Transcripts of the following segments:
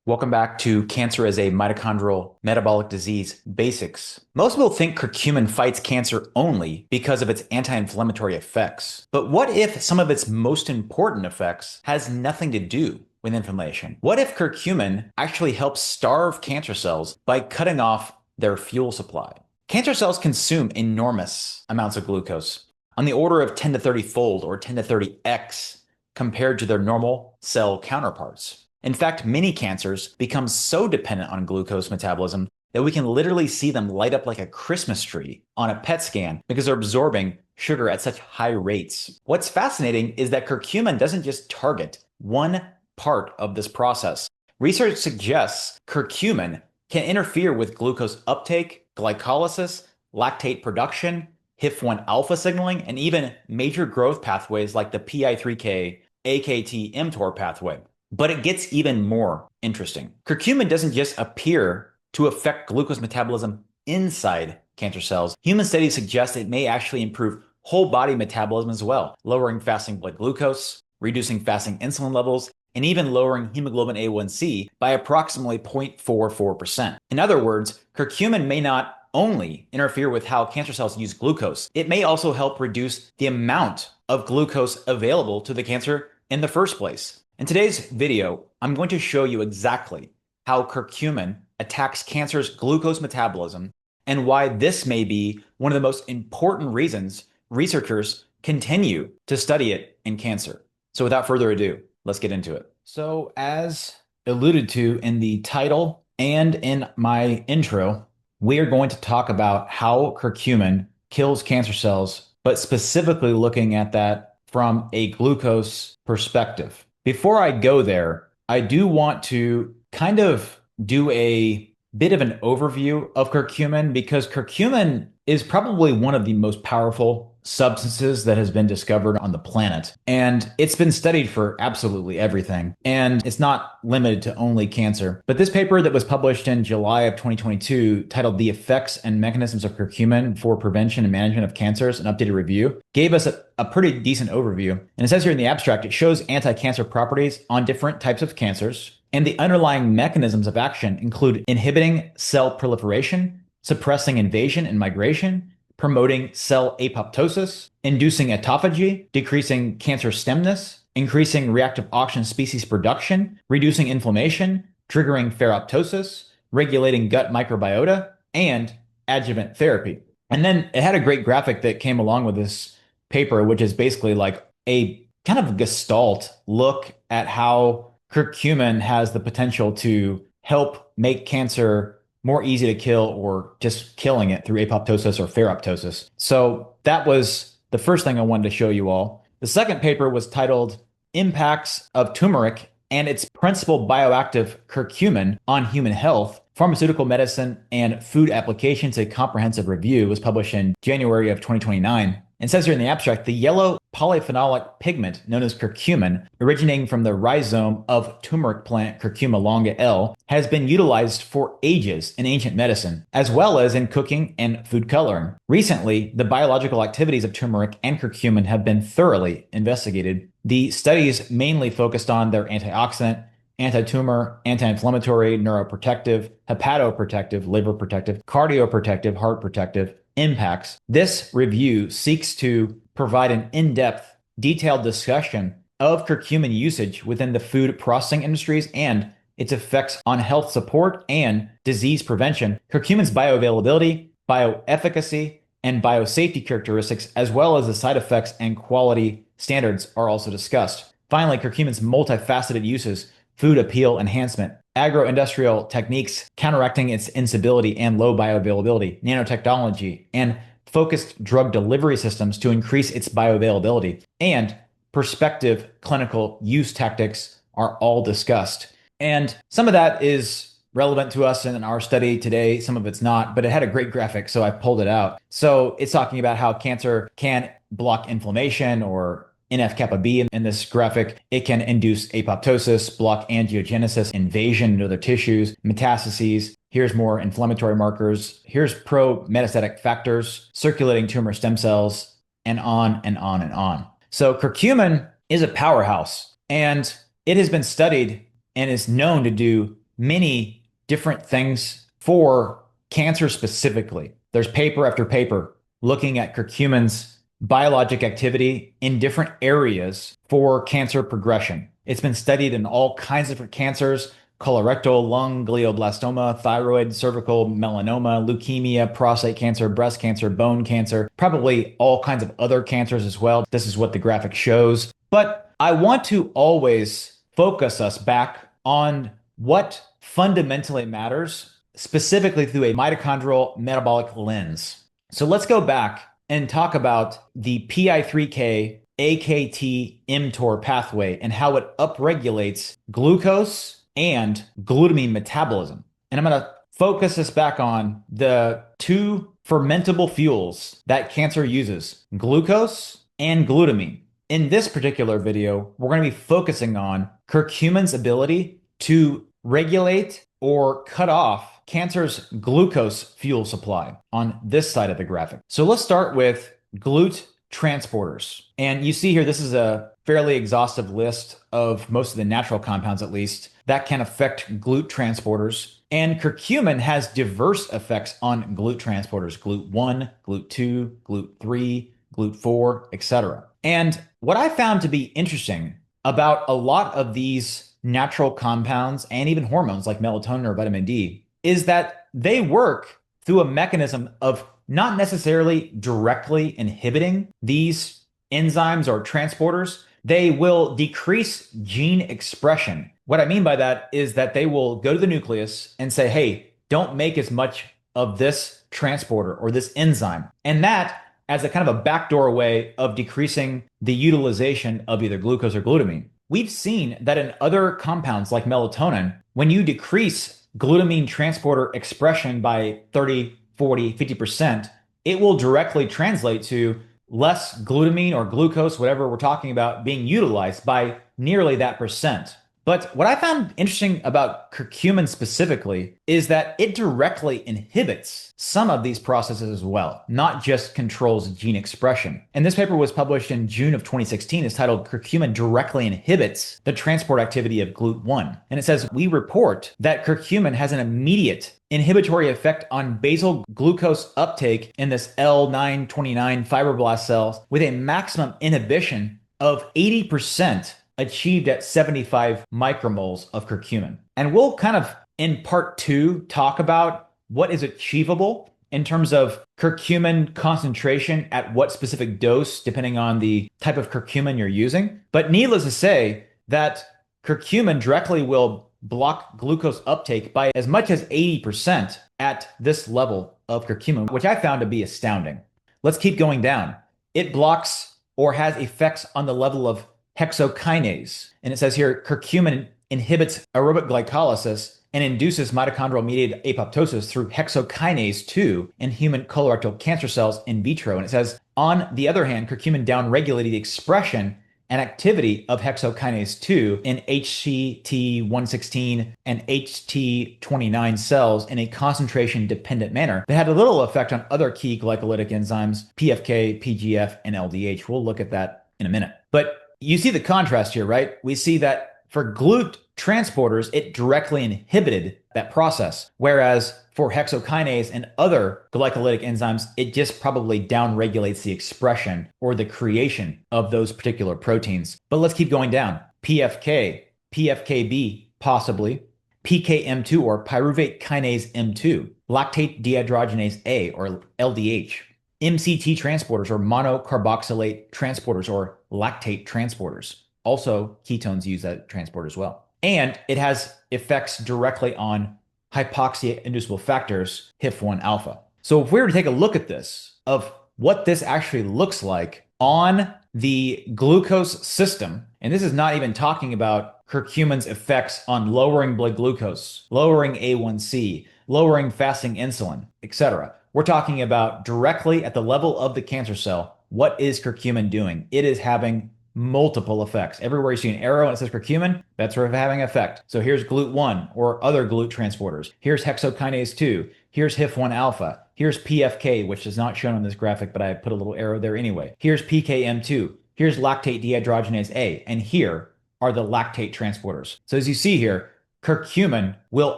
Welcome back to Cancer as a Mitochondrial Metabolic Disease Basics. Most people think curcumin fights cancer only because of its anti-inflammatory effects. But what if some of its most important effects has nothing to do with inflammation? What if curcumin actually helps starve cancer cells by cutting off their fuel supply? Cancer cells consume enormous amounts of glucose, on the order of 10 to 30 fold or 10 to 30x compared to their normal cell counterparts. In fact, many cancers become so dependent on glucose metabolism that we can literally see them light up like a Christmas tree on a PET scan because they're absorbing sugar at such high rates. What's fascinating is that curcumin doesn't just target one part of this process. Research suggests curcumin can interfere with glucose uptake, glycolysis, lactate production, HIF1 alpha signaling, and even major growth pathways like the PI3K, AKT, mTOR pathway. But it gets even more interesting. Curcumin doesn't just appear to affect glucose metabolism inside cancer cells. Human studies suggest it may actually improve whole body metabolism as well, lowering fasting blood glucose, reducing fasting insulin levels, and even lowering hemoglobin A1C by approximately 0.44%. In other words, curcumin may not only interfere with how cancer cells use glucose, it may also help reduce the amount of glucose available to the cancer in the first place. In today's video, I'm going to show you exactly how curcumin attacks cancer's glucose metabolism and why this may be one of the most important reasons researchers continue to study it in cancer. So without further ado, let's get into it. So as alluded to in the title and in my intro, we are going to talk about how curcumin kills cancer cells, but specifically looking at that from a glucose perspective. Before I go there, I do want to kind of do a bit of an overview of curcumin because curcumin is probably one of the most powerful substances that has been discovered on the planet. And it's been studied for absolutely everything. And it's not limited to only cancer. But this paper that was published in July of 2022, titled The Effects and Mechanisms of Curcumin for Prevention and Management of Cancers, an updated review, gave us a pretty decent overview. And it says here in the abstract, it shows anti-cancer properties on different types of cancers. And the underlying mechanisms of action include inhibiting cell proliferation, suppressing invasion and migration, promoting cell apoptosis, inducing autophagy, decreasing cancer stemness, increasing reactive oxygen species production, reducing inflammation, triggering ferroptosis, regulating gut microbiota, and adjuvant therapy. And then it had a great graphic that came along with this paper, which is basically like a kind of gestalt look at how curcumin has the potential to help make cancer more easy to kill or just killing it through apoptosis or ferroptosis. So that was the first thing I wanted to show you all. The second paper was titled Impacts of Turmeric and its Principal Bioactive Curcumin on Human Health, Pharmaceutical Medicine and Food Applications, a Comprehensive Review. It was published in January of 2029. It says here in the abstract, the yellow polyphenolic pigment known as curcumin, originating from the rhizome of turmeric plant Curcuma longa L, has been utilized for ages in ancient medicine, as well as in cooking and food coloring. Recently, the biological activities of turmeric and curcumin have been thoroughly investigated. The studies mainly focused on their antioxidant, anti-tumor, anti-inflammatory, neuroprotective, hepatoprotective, liver protective, cardioprotective, heart protective impacts. This review seeks to provide an in-depth, detailed discussion of curcumin usage within the food processing industries and its effects on health support and disease prevention, curcumin's bioavailability, bioefficacy, and biosafety characteristics, as well as the side effects and quality standards are also discussed. Finally, curcumin's multifaceted uses, food appeal enhancement, agro-industrial techniques counteracting its instability and low bioavailability, nanotechnology, and focused drug delivery systems to increase its bioavailability, and prospective clinical use tactics are all discussed. And some of that is relevant to us in our study today, some of it's not, but it had a great graphic, so I pulled it out. So it's talking about how cancer can block inflammation or NF-kappa B in this graphic. It can induce apoptosis, block angiogenesis, invasion into other tissues, metastases. Here's more inflammatory markers. Here's pro-metastatic factors, circulating tumor stem cells, and on and on and on. So curcumin is a powerhouse, and it has been studied and is known to do many different things for cancer specifically. There's paper after paper looking at curcumin's biologic activity in different areas for cancer progression. It's been studied in all kinds of different cancers: colorectal, lung, glioblastoma, thyroid, cervical, melanoma, leukemia, prostate cancer, breast cancer, bone cancer, probably all kinds of other cancers as well. This is what the graphic shows. But I want to always focus us back on what fundamentally matters, specifically through a mitochondrial metabolic lens. So let's go back and talk about the PI3K AKT mTOR pathway and how it upregulates glucose and glutamine metabolism. And I'm going to focus this back on the two fermentable fuels that cancer uses: glucose and glutamine. In this particular video, we're going to be focusing on curcumin's ability to regulate or cut off cancer's glucose fuel supply on this side of the graphic. So let's start with GLUT transporters. And you see here, this is a fairly exhaustive list of most of the natural compounds, at least, that can affect GLUT transporters. And curcumin has diverse effects on GLUT transporters: GLUT1, GLUT2, GLUT3, GLUT4, etc. And what I found to be interesting about a lot of these natural compounds and even hormones like melatonin or vitamin D is that they work through a mechanism of not necessarily directly inhibiting these enzymes or transporters. They will decrease gene expression. What I mean by that is that they will go to the nucleus and say, hey, don't make as much of this transporter or this enzyme. And that, as a kind of a backdoor way of decreasing the utilization of either glucose or glutamine. We've seen that in other compounds like melatonin, when you decrease glutamine transporter expression by 30, 40, 50%, it will directly translate to less glutamine or glucose, whatever we're talking about, being utilized by nearly that percent. But what I found interesting about curcumin specifically is that it directly inhibits some of these processes as well, not just controls gene expression. And this paper was published in June of 2016. It's titled "Curcumin Directly Inhibits the Transport Activity of GLUT1." And it says, we report that curcumin has an immediate inhibitory effect on basal glucose uptake in this L929 fibroblast cells with a maximum inhibition of 80%, achieved at 75 micromoles of curcumin. And we'll kind of, in part 2, talk about what is achievable in terms of curcumin concentration at what specific dose, depending on the type of curcumin you're using. But needless to say that curcumin directly will block glucose uptake by as much as 80% at this level of curcumin, which I found to be astounding. Let's keep going down. It blocks or has effects on the level of hexokinase. And it says here, curcumin inhibits aerobic glycolysis and induces mitochondrial-mediated apoptosis through hexokinase 2 in human colorectal cancer cells in vitro. And it says, on the other hand, curcumin downregulated the expression and activity of hexokinase 2 in HCT116 and HT29 cells in a concentration-dependent manner that had a little effect on other key glycolytic enzymes, PFK, PGF, and LDH. We'll look at that in a minute. But you see the contrast here, right? We see that for GLUT transporters, it directly inhibited that process, whereas for hexokinase and other glycolytic enzymes, it just probably downregulates the expression or the creation of those particular proteins. But let's keep going down. PFK, PFKB, possibly, PKM2 or pyruvate kinase M2, lactate dehydrogenase A or LDH, MCT transporters or monocarboxylate transporters or lactate transporters. Also, ketones use that transport as well. And it has effects directly on hypoxia-inducible factors, HIF-1 alpha. So if we were to take a look at this, of what this actually looks like on the glucose system, and this is not even talking about curcumin's effects on lowering blood glucose, lowering A1C, lowering fasting insulin, etc. We're talking about directly at the level of the cancer cell. What is curcumin doing? It is having multiple effects. Everywhere you see an arrow and it says curcumin, that's sort of having an effect. So here's GLUT1 or other GLUT transporters. Here's hexokinase 2. Here's HIF-1 alpha. Here's PFK, which is not shown on this graphic, but I put a little arrow there anyway. Here's PKM2. Here's lactate dehydrogenase A. And here are the lactate transporters. So as you see here, Curcumin will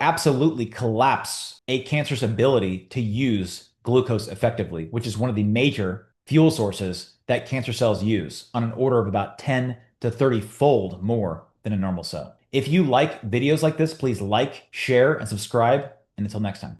absolutely collapse a cancer's ability to use glucose effectively, which is one of the major fuel sources that cancer cells use, on an order of about 10 to 30 fold more than a normal cell. If you like videos like this, please like, share, and subscribe. And until next time.